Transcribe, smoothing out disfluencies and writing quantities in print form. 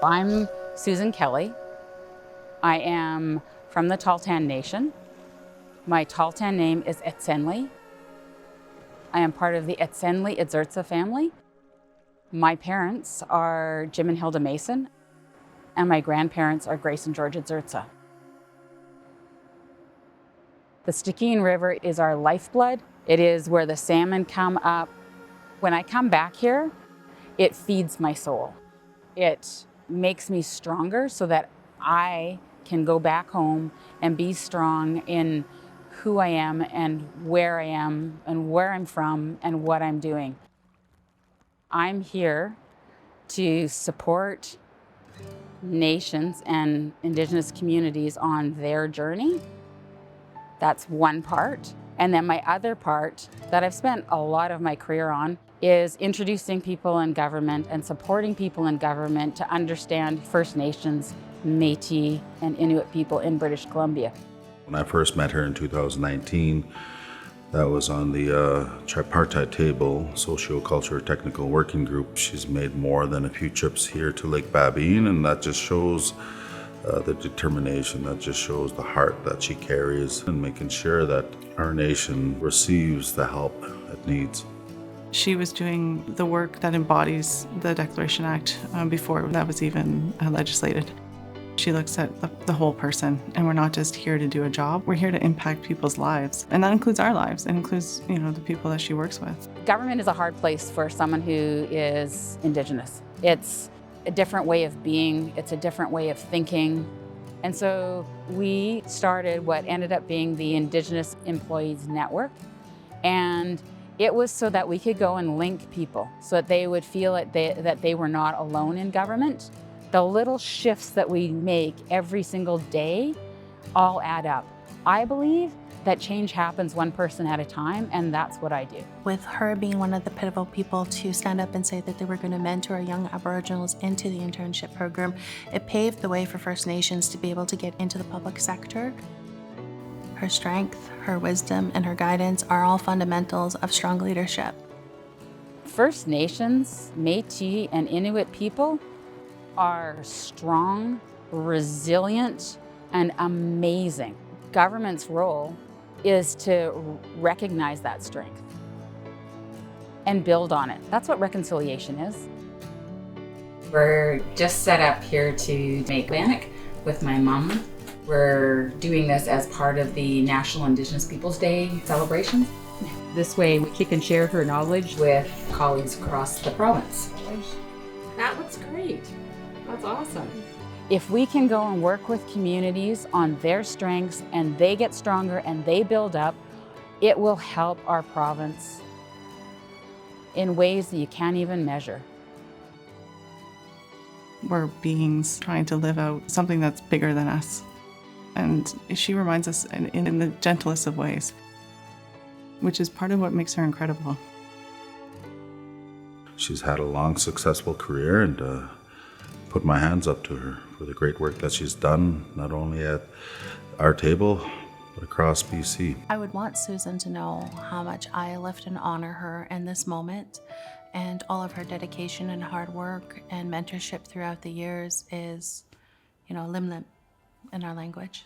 I'm Susan Kelly. I am from the Tahltan Nation. My Tahltan name is Etsenli. I am part of the Etsenli Edzurtsa family. My parents are Jim and Hilda Mason, and my grandparents are Grace and George Edzurtsa. The Stikine River is our lifeblood. It is where the salmon come up. When I come back here, it feeds my soul. It makes me stronger so that I can go back home and be strong in who I am and where I am and where I'm from and what I'm doing. I'm here to support nations and Indigenous communities on their journey. That's one part. And then my other part that I've spent a lot of my career on is introducing people in government and supporting people in government to understand First Nations, Métis, and Inuit people in British Columbia. When I first met her in 2019, that was on the tripartite table, socio-culture technical working group. She's made more than a few trips here to Lake Babine, and that just shows the determination, that just shows the heart that she carries and making sure that our nation receives the help it needs. She was doing the work that embodies the Declaration Act before that was even legislated. She looks at the whole person, and we're not just here to do a job, we're here to impact people's lives. And that includes our lives, it includes, the people that she works with. Government is a hard place for someone who is Indigenous. It's a different way of being, it's a different way of thinking. And so we started what ended up being the Indigenous Employees Network. And it was so that we could go and link people so that they would feel that they were not alone in government. The little shifts that we make every single day all add up. I believe that change happens one person at a time, and that's what I do. With her being one of the pivotal people to stand up and say that they were going to mentor young Aboriginals into the internship program, it paved the way for First Nations to be able to get into the public sector. Her strength, her wisdom, and her guidance are all fundamentals of strong leadership. First Nations, Métis, and Inuit people are strong, resilient, and amazing. Government's role is to recognize that strength and build on it. That's what reconciliation is. We're just set up here to make bannock with my mom. We're doing this as part of the National Indigenous Peoples Day celebrations. This way she can share her knowledge with colleagues across the province. That looks great. That's awesome. If we can go and work with communities on their strengths and they get stronger and they build up, it will help our province in ways that you can't even measure. We're beings trying to live out something that's bigger than us. And she reminds us in the gentlest of ways, which is part of what makes her incredible. She's had a long, successful career, and put my hands up to her for the great work that she's done, not only at our table, but across BC. I would want Susan to know how much I lift and honor her in this moment, and all of her dedication and hard work and mentorship throughout the years is, limlim in our language.